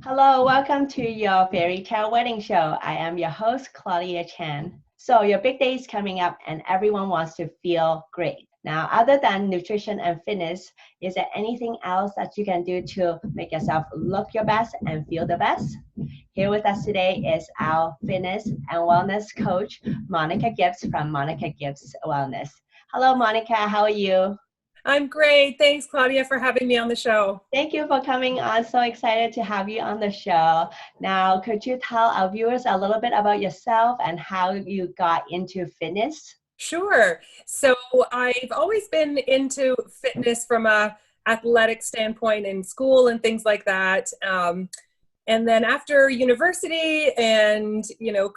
Hello, welcome to your fairy tale wedding show. I am your host, Claudia Chan. So, your big day is coming up and everyone wants to feel great. Now, other than nutrition and fitness, is there anything else that you can do to make yourself look your best and feel the best? Here with us today is our fitness and wellness coach, Monica Gibbs from Monica Gibbs Wellness. Hello, Monica. How are you? I'm great. Thanks, Claudia, for having me on the show. Thank you for coming on. So excited to have you on the show. Now, could you tell our viewers a little bit about yourself and how you got into fitness? Sure. So I've always been into fitness from a athletic standpoint in school and things like that. And then after university and,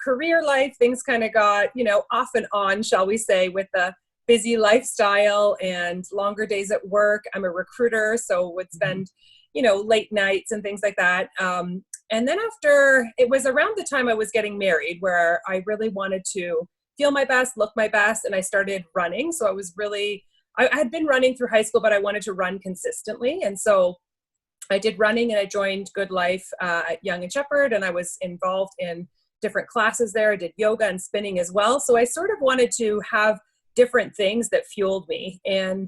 career life, things kind of got, off and on, shall we say, with the busy lifestyle and longer days at work. I'm a recruiter, so would spend, late nights and things like that. And then after, it was around the time I was getting married where I really wanted to feel my best, look my best, and I started running. So I had been running through high school, but I wanted to run consistently. And so I did running and I joined Good Life at Young and Shepherd, and I was involved in different classes there. I did yoga and spinning as well. So I sort of wanted to have different things that fueled me. And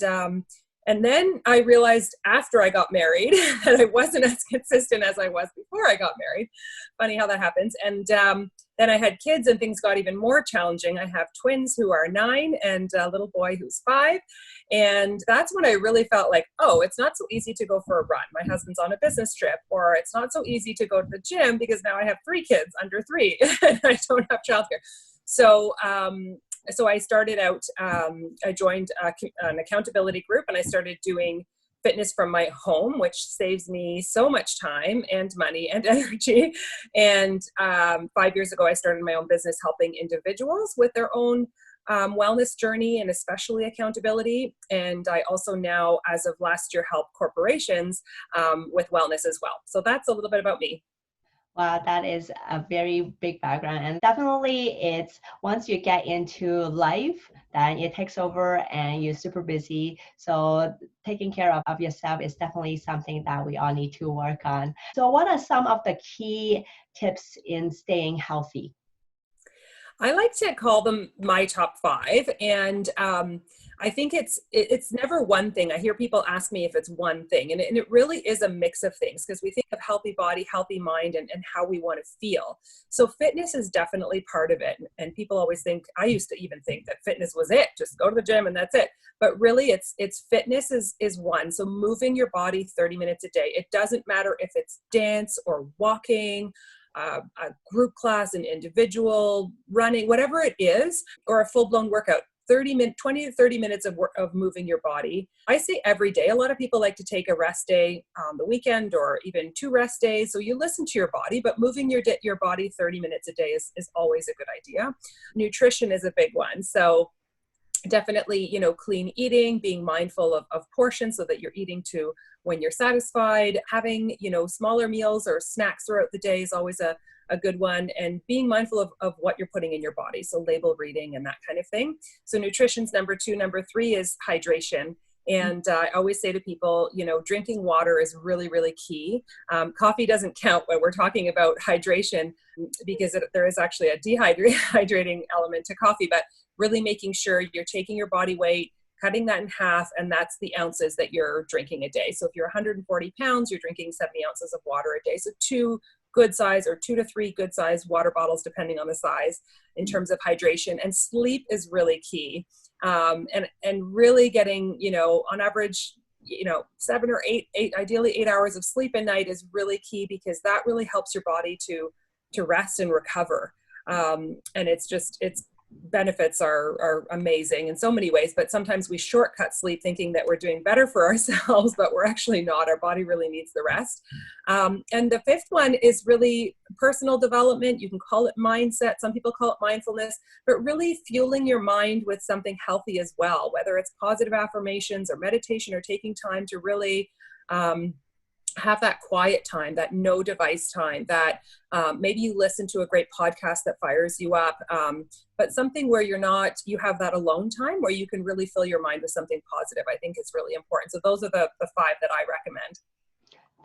then I realized after I got married that I wasn't as consistent as I was before I got married. Funny how that happens. And then I had kids and things got even more challenging. I have twins who are 9 and a little boy who's 5. And that's when I really felt like, oh, it's not so easy to go for a run. My husband's on a business trip, or it's not so easy to go to the gym because now I have 3 kids under 3 and I don't have childcare. So I started out, I joined an accountability group and I started doing fitness from my home, which saves me so much time and money and energy. And 5 years ago, I started my own business helping individuals with their own wellness journey and especially accountability. And I also now, as of last year, help corporations with wellness as well. So that's a little bit about me. Wow, that is a very big background. And definitely it's once you get into life, then it takes over and you're super busy. So taking care of yourself is definitely something that we all need to work on. So what are some of the key tips in staying healthy? I like to call them my top 5. And I think it's never one thing. I hear people ask me if it's one thing, and it really is a mix of things because we think of healthy body, healthy mind, and how we want to feel. So fitness is definitely part of it. And people always think, I used to even think that fitness was it, just go to the gym and that's it. But really it's fitness is one. So moving your body 30 minutes a day. It doesn't matter if it's dance or walking, a group class, an individual, running, whatever it is, or a full-blown workout. 20 to 30 minutes of moving your body. I say every day. A lot of people like to take a rest day on the weekend or even 2 rest days. So you listen to your body, but moving your body 30 minutes a day is always a good idea. Nutrition is a big one. So definitely, clean eating, being mindful of portions so that you're eating to when you're satisfied. Having, smaller meals or snacks throughout the day is always a good one, and being mindful of what you're putting in your body. So label reading and that kind of thing. So nutrition's number 2. Number 3 is hydration. And I always say to people, drinking water is really, really key. Coffee doesn't count when we're talking about hydration because there is actually a dehydrating element to coffee, but really making sure you're taking your body weight, cutting that in half, and that's the ounces that you're drinking a day. So if you're 140 pounds, you're drinking 70 ounces of water a day. So 2 good size or 2 to 3 good size water bottles, depending on the size in terms of hydration. And sleep is really key. And really getting, on average, 7 or 8, ideally 8 hours of sleep a night is really key because that really helps your body to rest and recover. And it's benefits are amazing in so many ways, but sometimes we shortcut sleep thinking that we're doing better for ourselves, but we're actually not. Our body really needs the rest. And the 5th one is really personal development. You can call it mindset. Some people call it mindfulness, but really fueling your mind with something healthy as well, whether it's positive affirmations or meditation or taking time to really have that quiet time, that no device time, that maybe you listen to a great podcast that fires you up, but something where you have that alone time where you can really fill your mind with something positive. I think is really important. So those are the 5 that I recommend.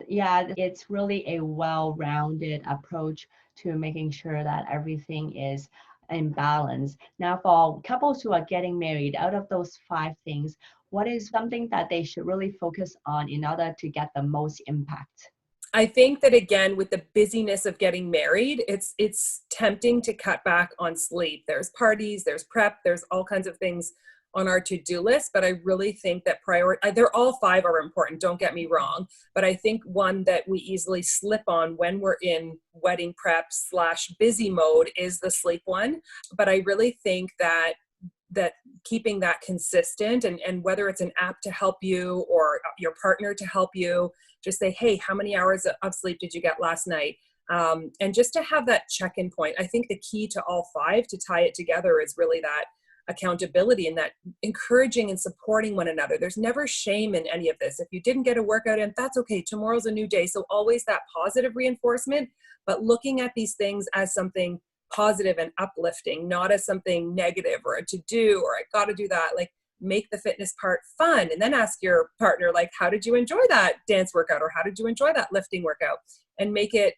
Yeah, it's really a well-rounded approach to making sure that everything is in balance. Now, for couples who are getting married, out of those 5 things, what is something that they should really focus on in order to get the most impact? I think that again, with the busyness of getting married, it's tempting to cut back on sleep. There's parties, there's prep, there's all kinds of things on our to-do list, but I really think that they're all 5 are important, don't get me wrong, but I think one that we easily slip on when we're in wedding prep / busy mode is the sleep one. But I really think that keeping that consistent, and whether it's an app to help you or your partner to help you, just say, hey, how many hours of sleep did you get last night? And just to have that check-in point. I think the key to all 5 to tie it together is really that accountability and that encouraging and supporting one another. There's never shame in any of this. If you didn't get a workout in, that's okay. Tomorrow's a new day. So always that positive reinforcement, but looking at these things as something positive and uplifting, not as something negative or a to-do or I got to do that. Like, make the fitness part fun, and then ask your partner, like, how did you enjoy that dance workout, or how did you enjoy that lifting workout, and make it,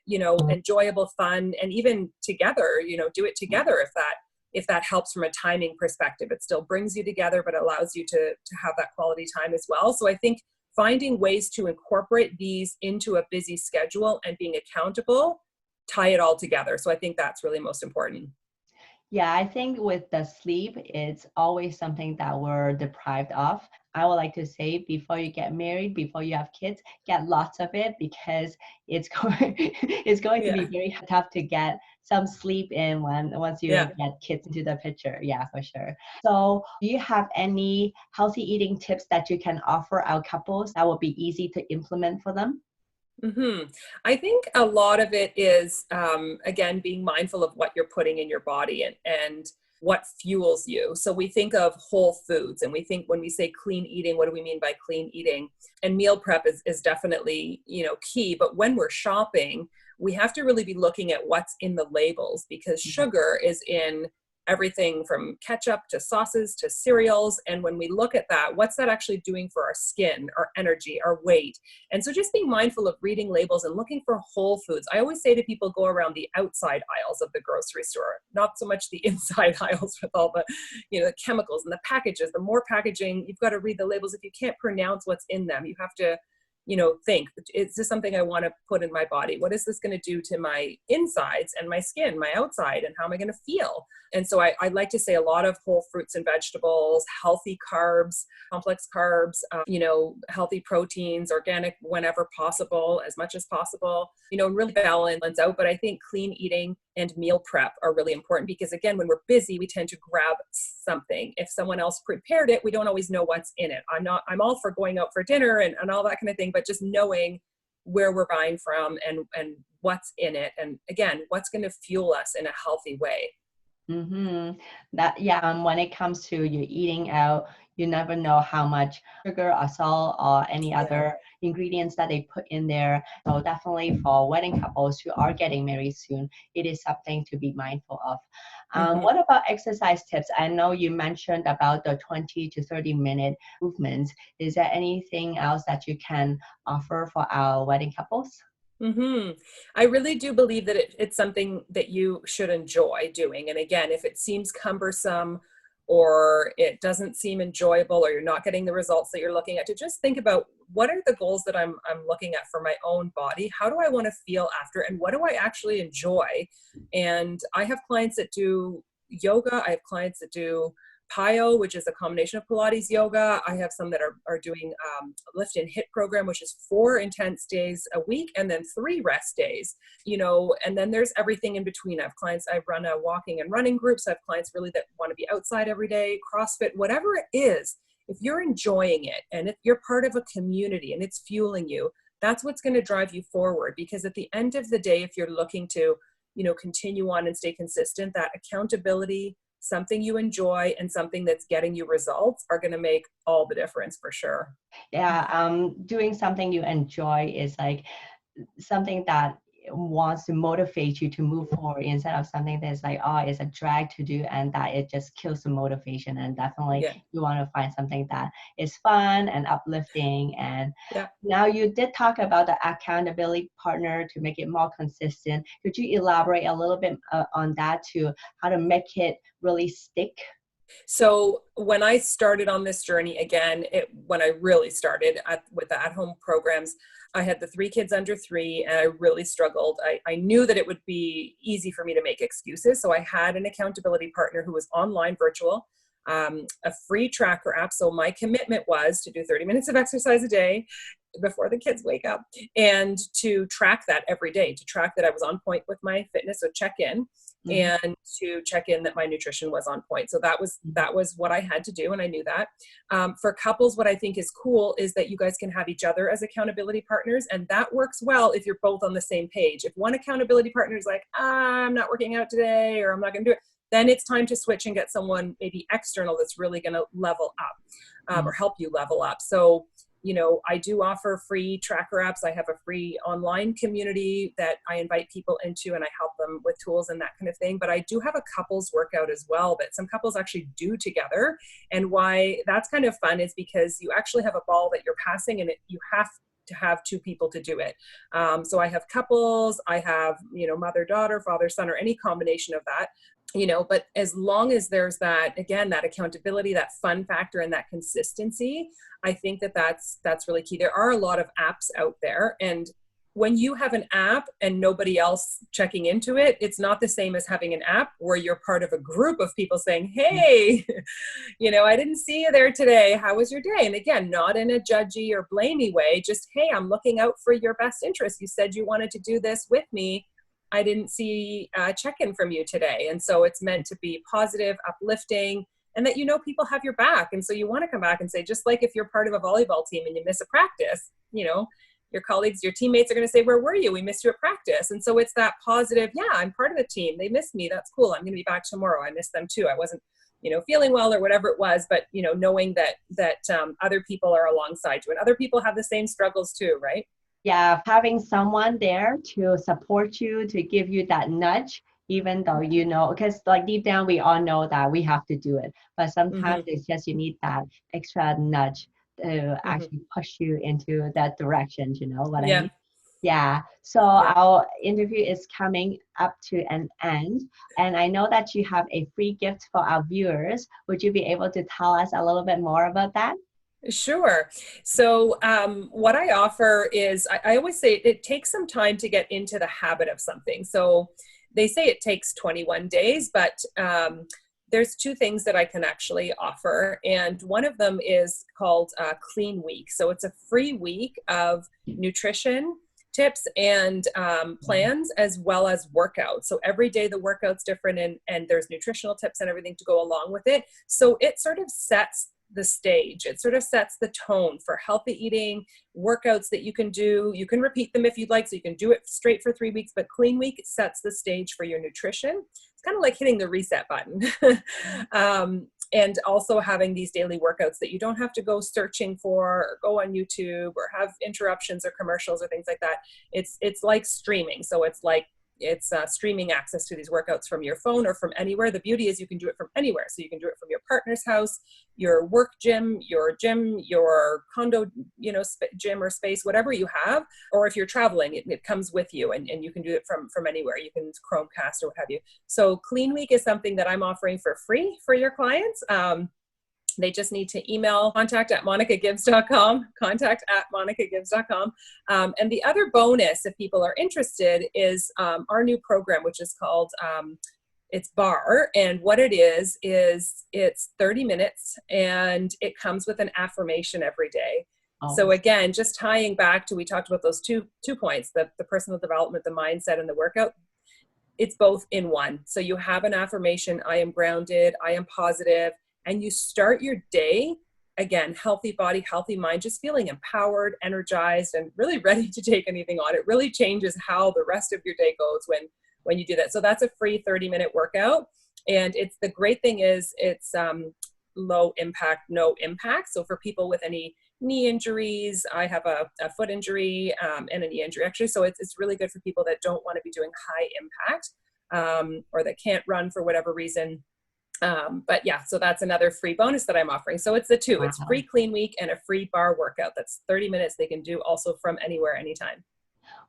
enjoyable, fun, and even together, do it together. If that helps from a timing perspective, it still brings you together, but allows you to have that quality time as well. So I think finding ways to incorporate these into a busy schedule and being accountable, tie it all together. So I think that's really most important. Yeah, I think with the sleep, it's always something that we're deprived of. I would like to say, before you get married, before you have kids, get lots of it, because it's going it's going to be Yeah. very tough to get some sleep in once you Yeah. get kids into the picture. Yeah, for sure. So, do you have any healthy eating tips that you can offer our couples that would be easy to implement for them? I think a lot of it is, again, being mindful of what you're putting in your body, and what fuels you. So we think of whole foods, and we think, when we say clean eating, what do we mean by clean eating? And meal prep is definitely, key. But when we're shopping, we have to really be looking at what's in the labels, because sugar is in everything from ketchup to sauces to cereals. And when we look at that, what's that actually doing for our skin, our energy, our weight? And so just being mindful of reading labels and looking for whole foods. I always say to people, go around the outside aisles of the grocery store, not so much the inside aisles with all the chemicals and the packages. The more packaging, you've got to read the labels. If you can't pronounce what's in them, you have to think, is this something I want to put in my body? What is this going to do to my insides and my skin, my outside, and how am I going to feel? And so I like to say a lot of whole fruits and vegetables, healthy carbs, complex carbs, healthy proteins, organic whenever possible, as much as possible, really balance out. But I think clean eating and meal prep are really important, because again, when we're busy, we tend to grab something. If someone else prepared it, we don't always know what's in it. I'm all for going out for dinner and all that kind of thing, but just knowing where we're buying from and what's in it. And again, what's going to fuel us in a healthy way. When it comes to you eating out, you never know how much sugar or salt or any other ingredients that they put in there. So definitely for wedding couples who are getting married soon, it is something to be mindful of. What about exercise tips? I know you mentioned about the 20 to 30-minute movements. Is there anything else that you can offer for our wedding couples? I really do believe that it's something that you should enjoy doing. And again, if it seems cumbersome or it doesn't seem enjoyable, or you're not getting the results that you're looking at, to just think about, what are the goals that I'm looking at for my own body? How do I want to feel after? And what do I actually enjoy? And I have clients that do yoga. I have clients that do PIO, which is a combination of Pilates, yoga. I have some that are doing lift and hit program, which is 4 intense days a week and then 3 rest days, and then there's everything in between. I have clients, I run a walking and running groups. I have clients really that want to be outside every day, CrossFit, whatever it is. If you're enjoying it and if you're part of a community and it's fueling you, that's what's going to drive you forward. Because at the end of the day, if you're looking to, continue on and stay consistent, that accountability, something you enjoy and something that's getting you results are going to make all the difference for sure. Yeah, doing something you enjoy is like something that wants to motivate you to move forward instead of something that's like, oh, it's a drag to do and that it just kills the motivation. And definitely Yeah. you want to find something that is fun and uplifting. And Yeah. now you did talk about the accountability partner to make it more consistent. Could you elaborate a little bit on that to how to make it really stick? So when I started on this journey, again, when I really started with the at-home programs, I had the 3 kids under 3 and I really struggled. I knew that it would be easy for me to make excuses. So I had an accountability partner who was online virtual, a free tracker app. So my commitment was to do 30 minutes of exercise a day before the kids wake up and to track that every day, to track that I was on point with my fitness, so check in. Mm-hmm. And to check in that my nutrition was on point. So that was what I had to do, and I knew that. For couples, what I think is cool is that you guys can have each other as accountability partners, and that works well if you're both on the same page. If one accountability partner is like, I'm not working out today, or I'm not going to do it, then it's time to switch and get someone maybe external that's really going to level up or help you level up. So I do offer free tracker apps. I have a free online community that I invite people into and I help them with tools and that kind of thing. But I do have a couples workout as well that some couples actually do together. And why that's kind of fun is because you actually have a ball that you're passing and you have to have 2 people to do it. So I have couples, I have, mother, daughter, father, son, or any combination of that. But as long as there's that, again, that accountability, that fun factor, and that consistency, I think that's really key. There are a lot of apps out there, and when you have an app and nobody else checking into it, it's not the same as having an app where you're part of a group of people saying, hey, I didn't see you there today. How was your day? And again, not in a judgy or blamey way, just, hey, I'm looking out for your best interest. You said you wanted to do this with me. I didn't see a check-in from you today. And so it's meant to be positive, uplifting, and that people have your back. And so you want to come back and say, just like if you're part of a volleyball team and you miss a practice, your colleagues, your teammates are going to say, where were you? We missed you at practice. And so it's that positive, yeah, I'm part of the team. They missed me. That's cool. I'm going to be back tomorrow. I missed them too. I wasn't, feeling well or whatever it was, but, knowing that other people are alongside you and other people have the same struggles too, right? Yeah, having someone there to support you, to give you that nudge, even though because like deep down we all know that we have to do it, but sometimes it's just you need that extra nudge to actually push you into that direction. You know what I mean? Yeah. So our interview is coming up to an end, and I know that you have a free gift for our viewers. Would you be able to tell us a little bit more about that? Sure. So what I offer is, I always say it takes some time to get into the habit of something. So they say it takes 21 days, but there's 2 things that I can actually offer. And one of them is called Clean Week. So it's a free week of nutrition tips and plans, as well as workouts. So every day the workout's different, and there's nutritional tips and everything to go along with it. So it sort of sets the stage. It sort of sets the tone for healthy eating, workouts that you can do. You can repeat them if you'd like, so you can do it straight for 3 weeks, but Clean Week sets the stage for your nutrition. It's kind of like hitting the reset button. And also having these daily workouts that you don't have to go searching for or go on YouTube or have interruptions or commercials or things like that. It's like streaming. So it's streaming access to these workouts from your phone or from anywhere. The beauty is you can do it from anywhere. So you can do it from your partner's house, your work gym, your condo, gym or space, whatever you have. Or if you're traveling, it comes with you, and you can do it from anywhere. You can Chromecast or what have you. So Clean Week is something that I'm offering for free for your clients. They just need to email contact@monicagibbs.com, contact@monicagibbs.com. And the other bonus, if people are interested, is our new program, which is called it's BAR. And what it is it's 30 minutes and it comes with an affirmation every day. Oh. So again, just tying back to, we talked about those two points, the personal development, the mindset, and the workout. It's both in one. So you have an affirmation, I am grounded, I am positive, and you start your day, again, healthy body, healthy mind, just feeling empowered, energized, and really ready to take anything on. It really changes how the rest of your day goes when you do that. So that's a free 30-minute workout. And the great thing is it's low impact, no impact. So for people with any knee injuries. I have a foot injury and a knee injury actually. So it's really good for people that don't want to be doing high impact or that can't run for whatever reason. But yeah, so that's another free bonus that I'm offering. So it's the two, it's free clean week and a free bar workout. That's 30 minutes they can do also from anywhere, anytime.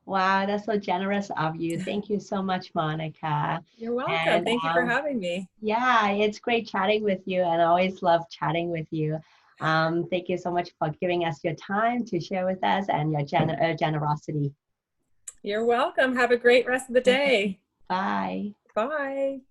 Wow, that's so generous of you. Thank you so much, Monica. You're welcome. And Thank you for having me. yeah, it's great chatting with you, and I always love chatting with you. Thank you so much for giving us your time to share with us and your generosity. You're welcome. Have a great rest of the day. Bye. Bye.